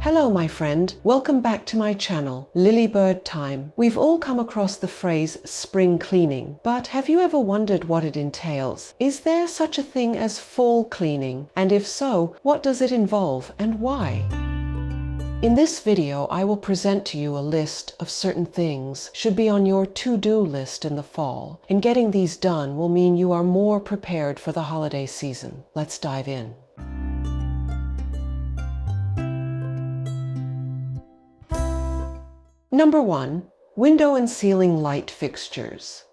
Hello my friend, welcome back to my channel, Lilybird Time. We've all come across the phrase spring cleaning, but have you ever wondered what it entails? Is there such a thing as fall cleaning? And if so, what does it involve and why? In this video, I will present to you a list of certain things should be on your to-do list in the fall. And getting these done will mean you are more prepared for the holiday season. Let's dive in. Number 1. Window and ceiling light fixtures.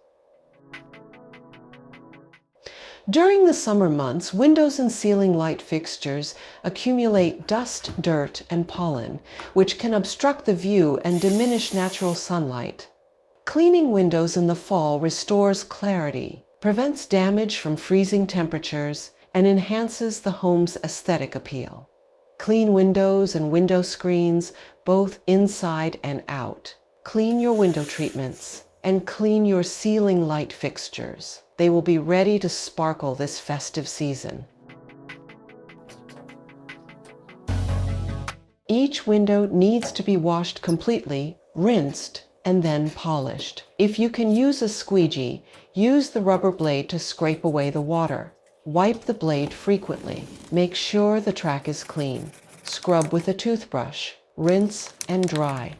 During the summer months, windows and ceiling light fixtures accumulate dust, dirt, and pollen, which can obstruct the view and diminish natural sunlight. Cleaning windows in the fall restores clarity, prevents damage from freezing temperatures, and enhances the home's aesthetic appeal. Clean windows and window screens, both inside and out. Clean your window treatments and clean your ceiling light fixtures. They will be ready to sparkle this festive season. Each window needs to be washed completely, rinsed, and then polished. If you can use a squeegee, use the rubber blade to scrape away the water. Wipe the blade frequently. Make sure the track is clean. Scrub with a toothbrush. Rinse and dry.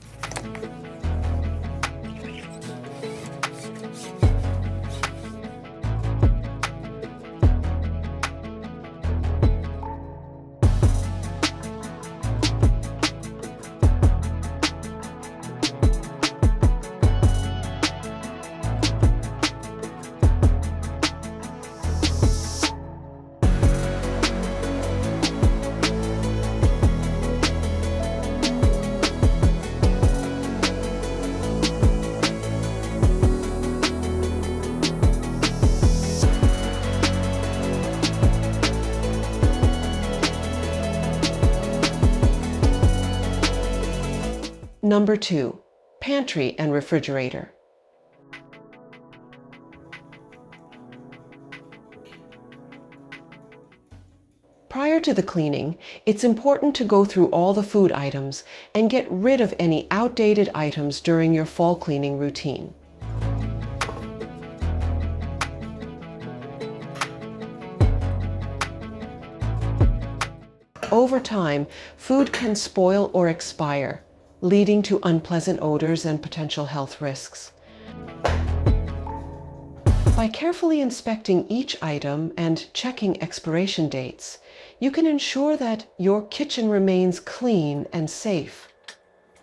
Number 2. Pantry and refrigerator. Prior to the cleaning, it's important to go through all the food items and get rid of any outdated items during your fall cleaning routine. Over time, food can spoil or expire, leading to unpleasant odors and potential health risks. By carefully inspecting each item and checking expiration dates, you can ensure that your kitchen remains clean and safe.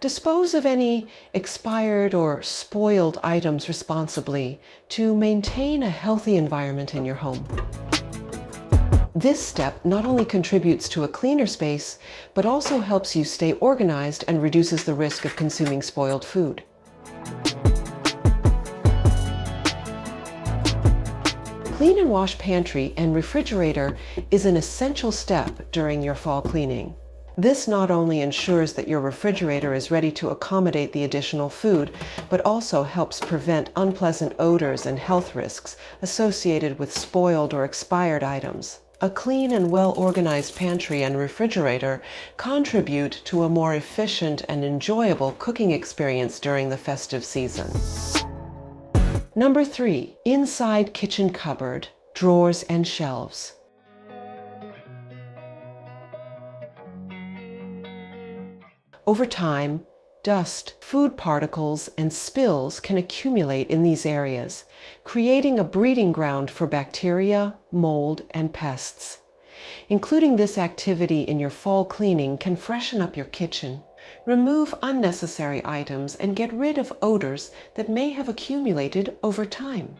Dispose of any expired or spoiled items responsibly to maintain a healthy environment in your home. This step not only contributes to a cleaner space, but also helps you stay organized and reduces the risk of consuming spoiled food. Clean and wash pantry and refrigerator is an essential step during your fall cleaning. This not only ensures that your refrigerator is ready to accommodate the additional food, but also helps prevent unpleasant odors and health risks associated with spoiled or expired items. A clean and well-organized pantry and refrigerator contribute to a more efficient and enjoyable cooking experience during the festive season. Number 3. Inside kitchen cupboard, drawers and shelves. Over time, dust, food particles, and spills can accumulate in these areas, creating a breeding ground for bacteria, mold, and pests. Including this activity in your fall cleaning can freshen up your kitchen, remove unnecessary items, and get rid of odors that may have accumulated over time.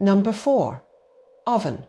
Number 4. Oven.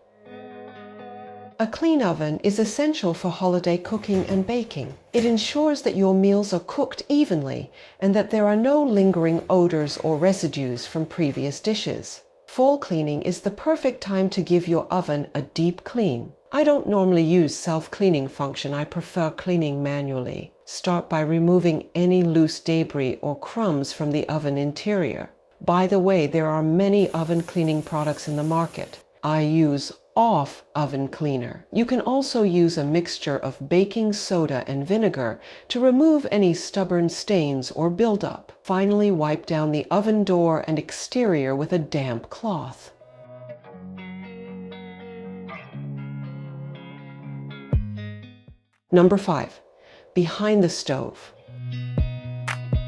A clean oven is essential for holiday cooking and baking. It ensures that your meals are cooked evenly and that there are no lingering odors or residues from previous dishes. Fall cleaning is the perfect time to give your oven a deep clean. I don't normally use self-cleaning function. I prefer cleaning manually. Start by removing any loose debris or crumbs from the oven interior. By the way, there are many oven cleaning products in the market. I use off oven cleaner. You can also use a mixture of baking soda and vinegar to remove any stubborn stains or buildup. Finally, wipe down the oven door and exterior with a damp cloth. Number 5. Behind the stove.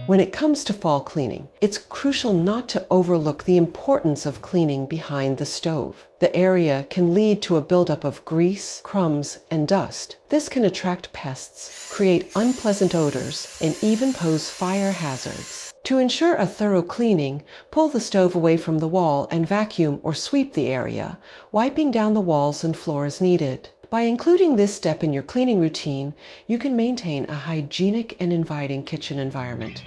When it comes to fall cleaning, it's crucial not to overlook the importance of cleaning behind the stove. The area can lead to a buildup of grease, crumbs, and dust. This can attract pests, create unpleasant odors, and even pose fire hazards. To ensure a thorough cleaning, pull the stove away from the wall and vacuum or sweep the area, wiping down the walls and floor as needed. By including this step in your cleaning routine, you can maintain a hygienic and inviting kitchen environment.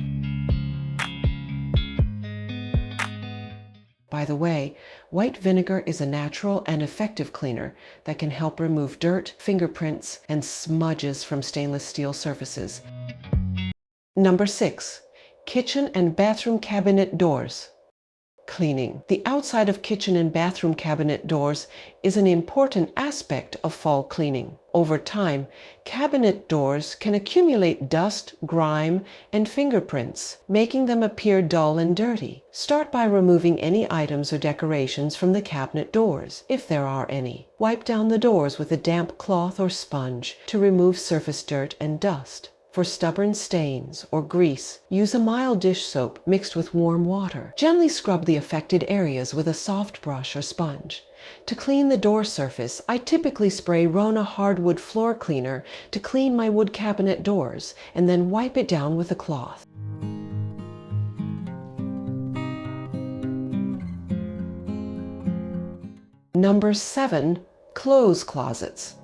By the way, white vinegar is a natural and effective cleaner that can help remove dirt, fingerprints, and smudges from stainless steel surfaces. Number 6. Kitchen and bathroom cabinet doors. Cleaning. The outside of kitchen and bathroom cabinet doors is an important aspect of fall cleaning. Over time, cabinet doors can accumulate dust, grime, and fingerprints, making them appear dull and dirty. Start by removing any items or decorations from the cabinet doors, if there are any. Wipe down the doors with a damp cloth or sponge to remove surface dirt and dust. For stubborn stains or grease, use a mild dish soap mixed with warm water. Gently scrub the affected areas with a soft brush or sponge. To clean the door surface, I typically spray Rona hardwood floor cleaner to clean my wood cabinet doors and then wipe it down with a cloth. Number 7. Clothes closets.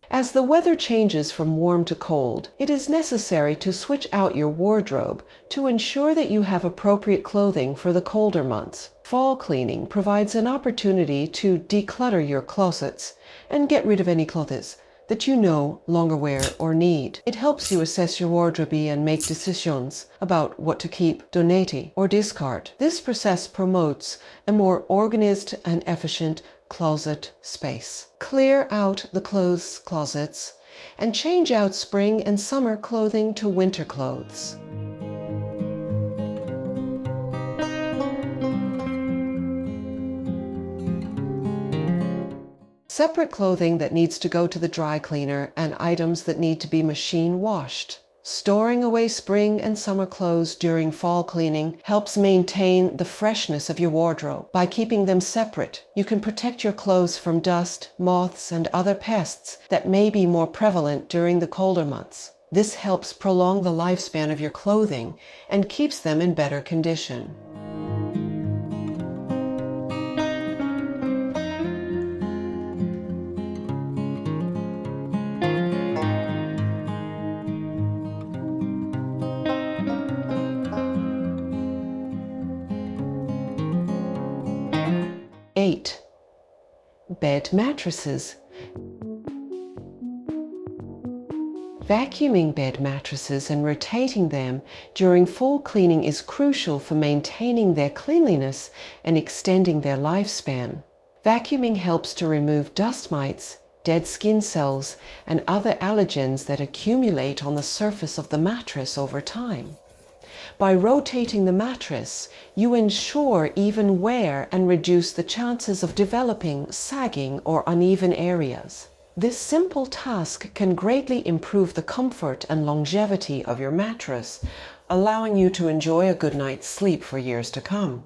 As the weather changes from warm to cold, it is necessary to switch out your wardrobe to ensure that you have appropriate clothing for the colder months. Fall cleaning provides an opportunity to declutter your closets and get rid of any clothes that you no longer wear or need. It helps you assess your wardrobe and make decisions about what to keep, donate, or discard. This process promotes a more organized and efficient closet space. Clear out the clothes closets and change out spring and summer clothing to winter clothes. Separate clothing that needs to go to the dry cleaner and items that need to be machine washed. Storing away spring and summer clothes during fall cleaning helps maintain the freshness of your wardrobe. By keeping them separate, you can protect your clothes from dust, moths, and other pests that may be more prevalent during the colder months. This helps prolong the lifespan of your clothing and keeps them in better condition. Bed mattresses. Vacuuming bed mattresses and rotating them during fall cleaning is crucial for maintaining their cleanliness and extending their lifespan. Vacuuming helps to remove dust mites, dead skin cells, and other allergens that accumulate on the surface of the mattress over time. By rotating the mattress, you ensure even wear and reduce the chances of developing sagging or uneven areas. This simple task can greatly improve the comfort and longevity of your mattress, allowing you to enjoy a good night's sleep for years to come.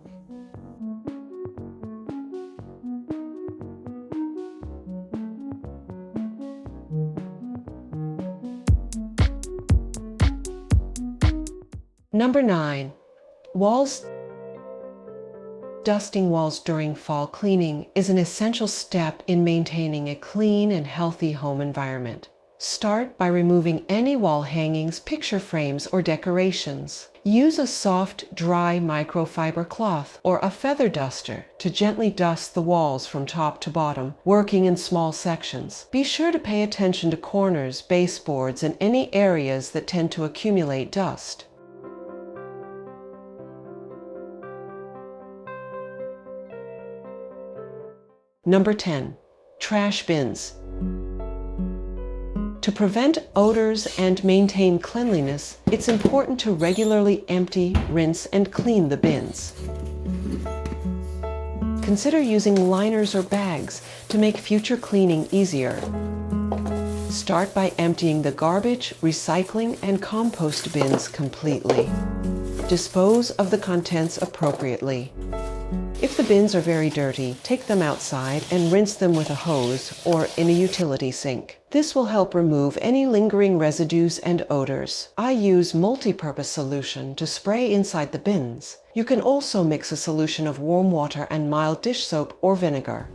Number 9. Walls. Dusting walls during fall cleaning is an essential step in maintaining a clean and healthy home environment. Start by removing any wall hangings, picture frames, or decorations. Use a soft, dry microfiber cloth or a feather duster to gently dust the walls from top to bottom, working in small sections. Be sure to pay attention to corners, baseboards, and any areas that tend to accumulate dust. Number 10. Trash bins. To prevent odors and maintain cleanliness, it's important to regularly empty, rinse, and clean the bins. Consider using liners or bags to make future cleaning easier. Start by emptying the garbage, recycling, and compost bins completely. Dispose of the contents appropriately. If the bins are very dirty, take them outside and rinse them with a hose or in a utility sink. This will help remove any lingering residues and odors. I use multi-purpose solution to spray inside the bins. You can also mix a solution of warm water and mild dish soap or vinegar.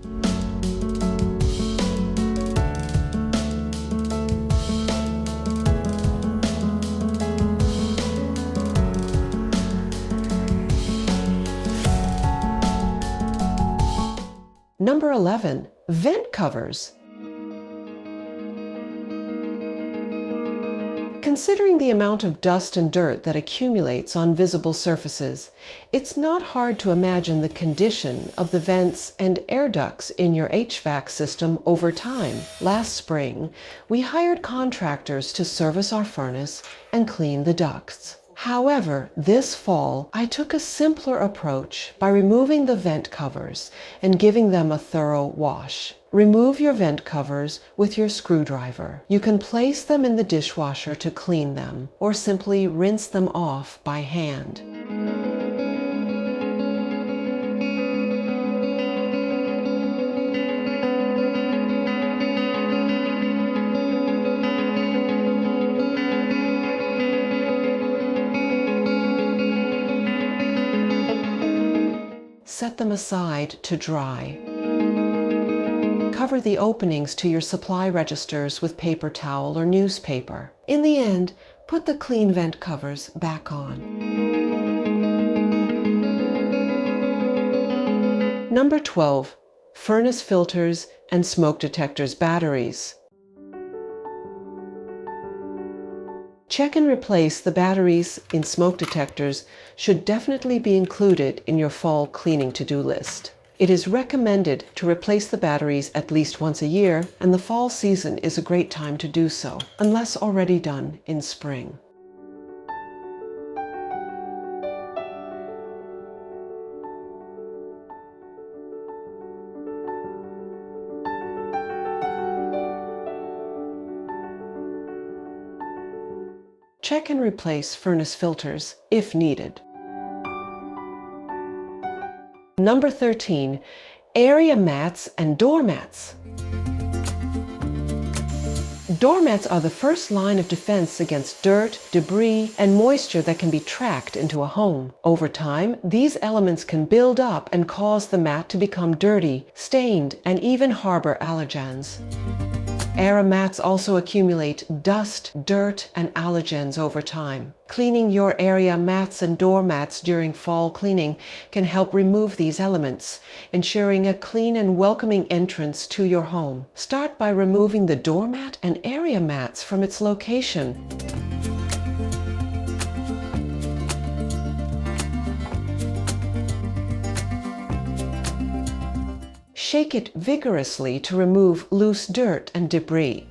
Number 11. Vent covers. Considering the amount of dust and dirt that accumulates on visible surfaces, it's not hard to imagine the condition of the vents and air ducts in your HVAC system over time. Last spring, we hired contractors to service our furnace and clean the ducts. However, this fall, I took a simpler approach by removing the vent covers and giving them a thorough wash. Remove your vent covers with your screwdriver. You can place them in the dishwasher to clean them, or simply rinse them off by hand. Set them aside to dry. Cover the openings to your supply registers with paper towel or newspaper. In the end, put the clean vent covers back on. Number 12. Furnace filters and smoke detectors batteries. Check and replace the batteries in smoke detectors should definitely be included in your fall cleaning to-do list. It is recommended to replace the batteries at least once a year, and the fall season is a great time to do so, unless already done in spring. Check and replace furnace filters if needed. Number 13. Area mats and doormats. Doormats are the first line of defense against dirt, debris, and moisture that can be tracked into a home. Over time, these elements can build up and cause the mat to become dirty, stained, and even harbor allergens. Area mats also accumulate dust, dirt, and allergens over time. Cleaning your area mats and doormats during fall cleaning can help remove these elements, ensuring a clean and welcoming entrance to your home. Start by removing the doormat and area mats from its location. Shake it vigorously to remove loose dirt and debris.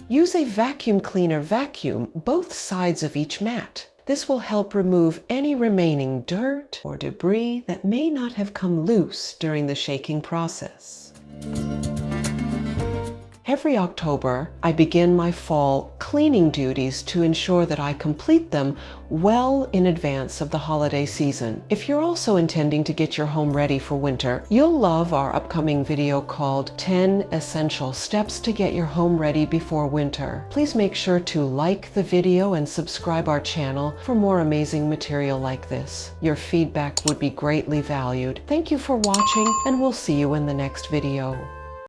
Use a vacuum cleaner vacuum both sides of each mat. This will help remove any remaining dirt or debris that may not have come loose during the shaking process. Every October, I begin my fall cleaning duties to ensure that I complete them well in advance of the holiday season. If you're also intending to get your home ready for winter, you'll love our upcoming video called 10 Essential Steps to Get Your Home Ready Before Winter. Please make sure to like the video and subscribe our channel for more amazing material like this. Your feedback would be greatly valued. Thank you for watching, and we'll see you in the next video.